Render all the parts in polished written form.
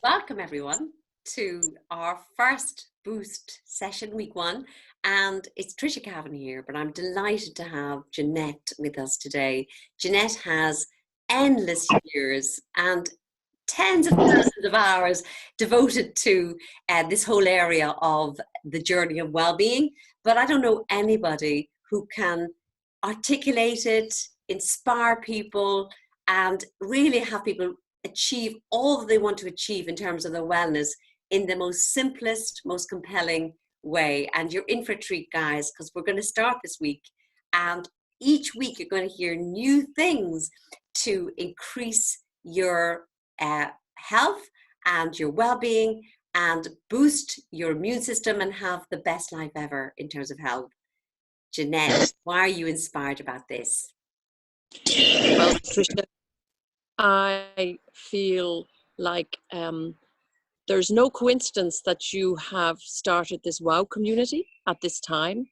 Welcome everyone to our first Boost session, week one. And it's Trisha Cavan here, but I'm delighted to have Jeanette with us today. Jeanette has endless years and tens of thousands of hours devoted to this whole area of the journey of well-being. But I don't know anybody who can articulate it, inspire people, and really have people achieve all that they want to achieve in terms of their wellness in the most simplest, most compelling way. And you're in for a treat, guys, because we're going to start this week. And each week you're going to hear new things to increase your health and your well-being and boost your immune system and have the best life ever in terms of health. Jeanette, why are you inspired about this? Well, Trisha, I feel like there's no coincidence that you have started this WOW community at this time.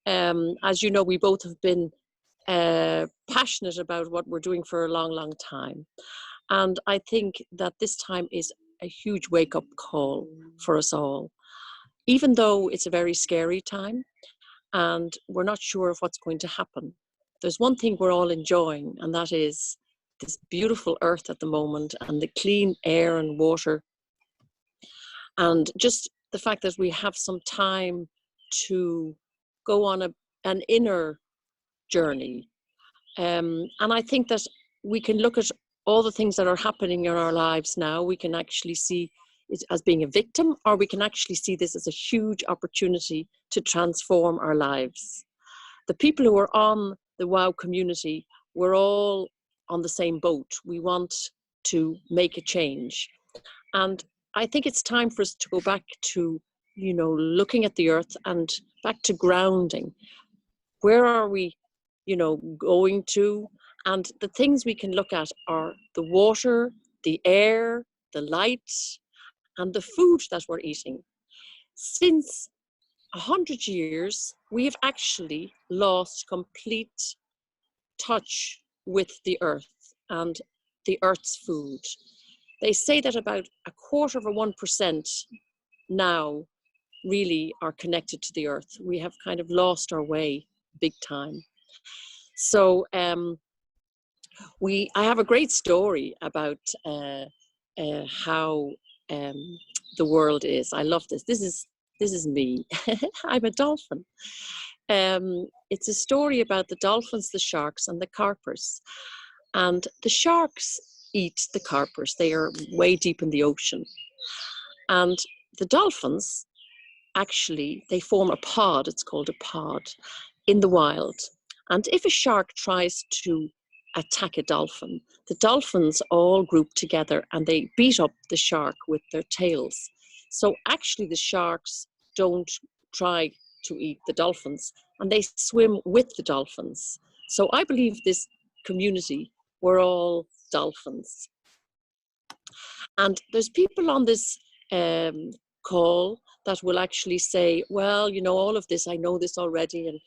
As you know, we both have been passionate about what we're doing for a long, long time. And I think that this time is a huge wake-up call for us all. Even though it's a very scary time and we're not sure of what's going to happen, there's one thing we're all enjoying, and that is this beautiful earth at the moment and the clean air and water, and just the fact that we have some time to go on an inner journey. And I think that we can look at all the things that are happening in our lives now. We can actually see it as being a victim, or we can actually see this as a huge opportunity to transform our lives. The people who are on the WOW community, we're all on the same boat. We want to make a change. And I think it's time for us to go back to, looking at the earth and back to grounding. Where are we, going to? And the things we can look at are the water, the air, the light, and the food that we're eating. Since 100 years, we have actually lost complete touch with the earth and the earth's food. They say that about 1% now really are connected to the earth. We have kind of lost our way big time. So I have a great story about how the world is. I love this. This is me. I'm a dolphin. It's a story about the dolphins, the sharks, and the carpers. And the sharks eat the carpers. They are way deep in the ocean. And the dolphins, actually, they form a pod. It's called a pod in the wild. And if a shark tries to attack a dolphin, the dolphins all group together and they beat up the shark with their tails. So actually the sharks don't try to eat the dolphins, and they swim with the dolphins. So I believe this community, we're all dolphins. And there's people on this call that will actually say, well, all of this, I know this already, and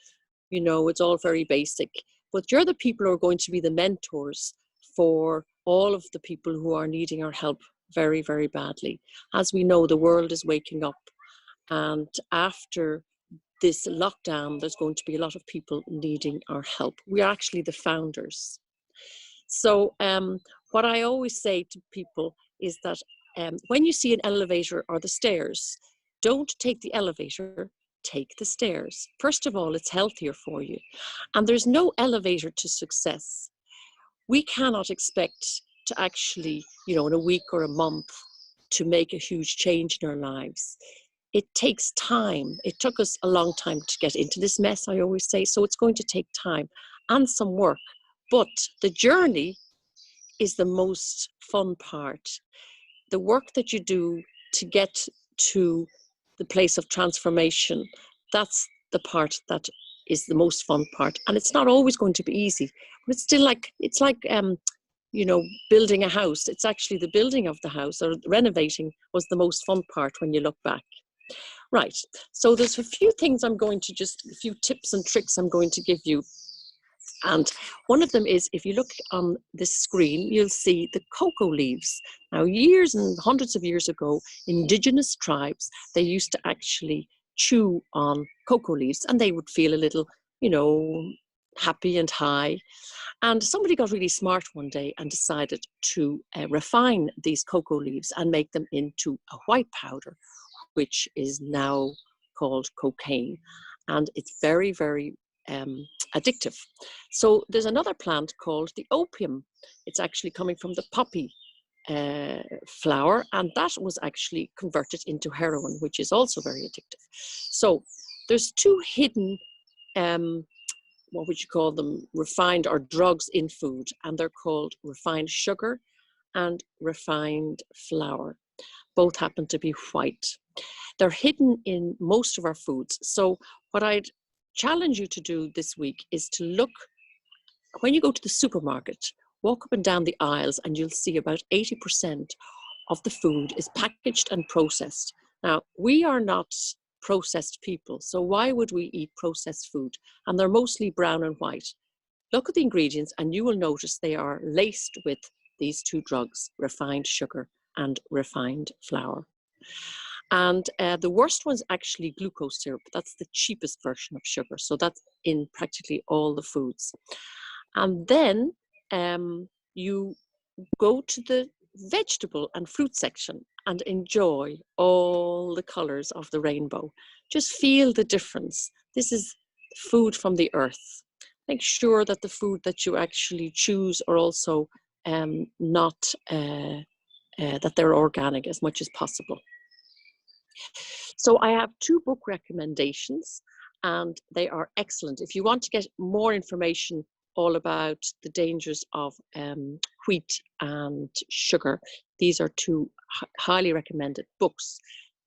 it's all very basic. But you're the people who are going to be the mentors for all of the people who are needing our help very, very badly. As we know, the world is waking up, and after this lockdown, there's going to be a lot of people needing our help. We are actually the founders. So what I always say to people is that when you see an elevator or the stairs, don't take the elevator, take the stairs. First of all, it's healthier for you. And there's no elevator to success. We cannot expect to actually, in a week or a month, to make a huge change in our lives. It takes time. It took us a long time to get into this mess, I always say. So it's going to take time and some work. But the journey is the most fun part. The work that you do to get to the place of transformation, that's the part that is the most fun part. And it's not always going to be easy, but it's like building a house. It's actually the building of the house, or renovating, was the most fun part when you look back. Right, so there's a few things a few tips and tricks I'm going to give you. And one of them is, if you look on this screen, you'll see the cocoa leaves. Now, years and hundreds of years ago, indigenous tribes, they used to actually chew on cocoa leaves, and they would feel a little, you know, happy and high. And somebody got really smart one day and decided to refine these cocoa leaves and make them into a white powder, which is now called cocaine. And it's very, very addictive. So there's another plant called the opium. It's actually coming from the poppy flower, and that was actually converted into heroin, which is also very addictive. So there's two hidden, what would you call them, refined or drugs in food, and they're called refined sugar and refined flour. Both happen to be white. They're hidden in most of our foods. So what I'd challenge you to do this week is to look, when you go to the supermarket, walk up and down the aisles, and you'll see about 80% of the food is packaged and processed. Now, we are not processed people, so why would we eat processed food? And they're mostly brown and white. Look at the ingredients and you will notice they are laced with these two drugs, refined sugar and refined flour. And the worst one's actually glucose syrup. That's the cheapest version of sugar. So that's in practically all the foods. And then you go to the vegetable and fruit section and enjoy all the colors of the rainbow. Just feel the difference. This is food from the earth. Make sure that the food that you actually choose are also that they're organic as much as possible. So I have two book recommendations, and they are excellent. If you want to get more information all about the dangers of wheat and sugar, these are two highly recommended books.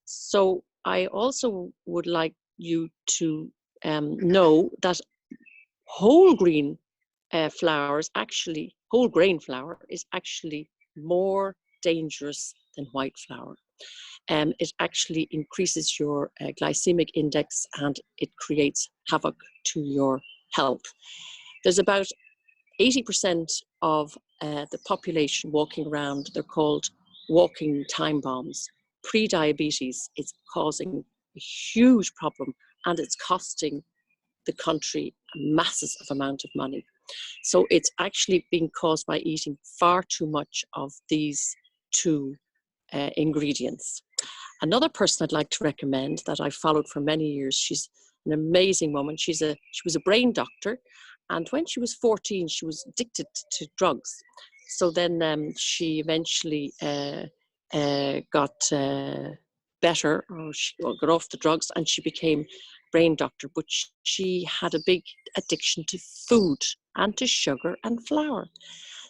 So I also would like you to know that whole grain flour is actually more dangerous than white flour. It actually increases your glycemic index, and it creates havoc to your health. There's about 80% of the population walking around. They're called walking time bombs. Pre-diabetes is causing a huge problem, and it's costing the country a massive amount of money. So it's actually being caused by eating far too much of these two ingredients. Another person I'd like to recommend that I followed for many years, she's an amazing woman. She was a brain doctor, and when she was 14, she was addicted to drugs. So then she eventually got better, or she got off the drugs, and she became brain doctor. But she had a big addiction to food and to sugar and flour.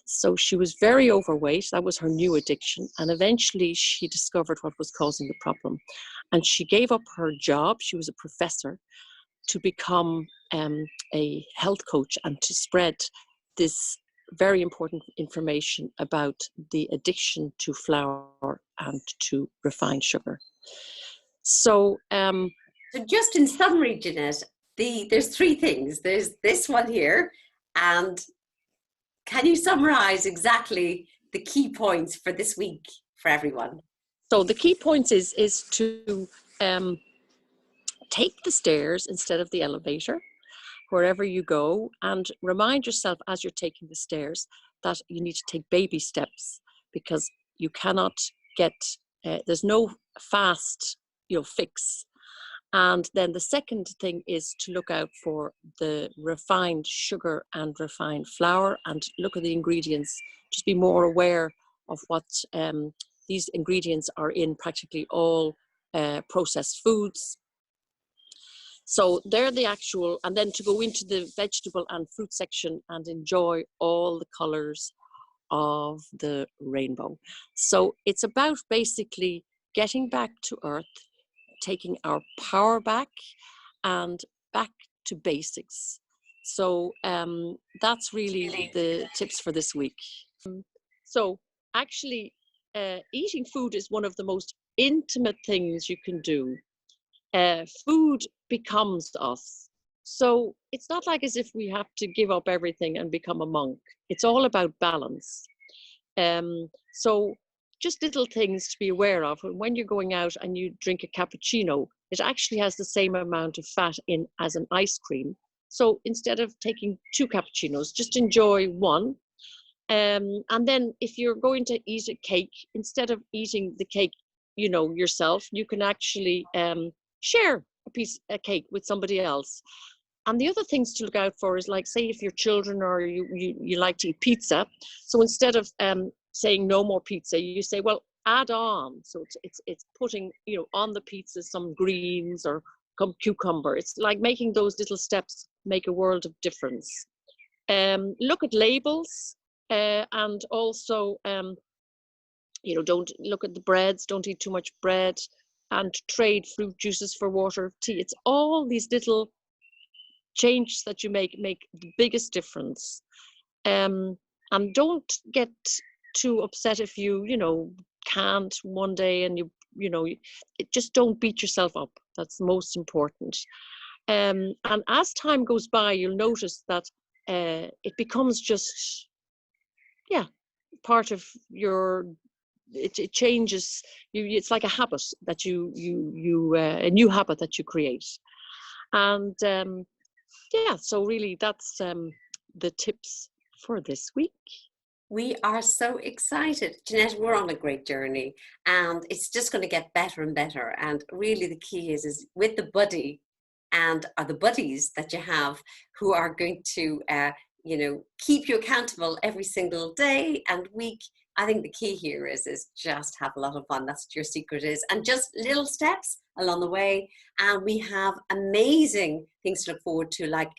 So she was very overweight. That was her new addiction. And eventually she discovered what was causing the problem. And she gave up her job. She was a professor, to become a health coach and to spread this very important information about the addiction to flour and to refined sugar. So, so just in summary, Jeanette, there's three things. There's this one here, and can you summarize exactly the key points for this week for everyone? So the key points is to take the stairs instead of the elevator wherever you go, and remind yourself as you're taking the stairs that you need to take baby steps, because you cannot get, there's no fast fix. And then the second thing is to look out for the refined sugar and refined flour, and look at the ingredients. Just be more aware of what these ingredients are in practically all processed foods. So they're the actual, and then to go into the vegetable and fruit section and enjoy all the colors of the rainbow. So it's about basically getting back to earth, taking our power back, and back to basics. So that's really the tips for this week. So actually, eating food is one of the most intimate things you can do. Food becomes us. So it's not like as if we have to give up everything and become a monk. It's all about balance. So just little things to be aware of. When you're going out and you drink a cappuccino, it actually has the same amount of fat in as an ice cream. So instead of taking 2 cappuccinos, just enjoy one. And then if you're going to eat a cake, instead of eating the cake, yourself, you can actually share a cake with somebody else. And the other things to look out for is, like, say if your children or you like to eat pizza, so instead of saying no more pizza, you say, well, add on. So it's putting on the pizza some greens or cucumber. It's like making those little steps make a world of difference. Look at labels, and also don't look at the breads. Don't eat too much bread, and trade fruit juices for water, tea. It's all these little changes that you make the biggest difference. And don't get too upset if you can't one day, and just don't beat yourself up. That's most important. And as time goes by, you'll notice that it becomes just part of your. It changes. It's like a habit that a new habit that you create. And so really that's the tips for this week. We are so excited. Jeanette, we're on a great journey, and it's just going to get better and better. And really the key is with the buddy or the buddies that you have who are going to, keep you accountable every single day and week. I think the key here is just have a lot of fun. That's what your secret is. And just little steps along the way. And we have amazing things to look forward to, like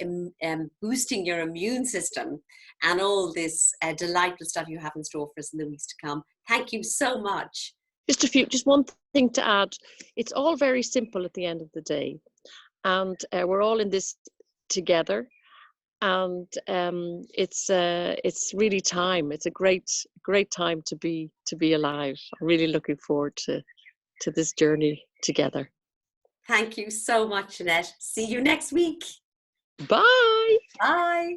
boosting your immune system and all this delightful stuff you have in store for us in the weeks to come. Thank you so much. Just one thing to add. It's all very simple at the end of the day. And we're all in this together. And it's really time. It's a great time to be alive. I'm really looking forward to this journey together. Thank you so much, Jeanette. See you next week. Bye. Bye.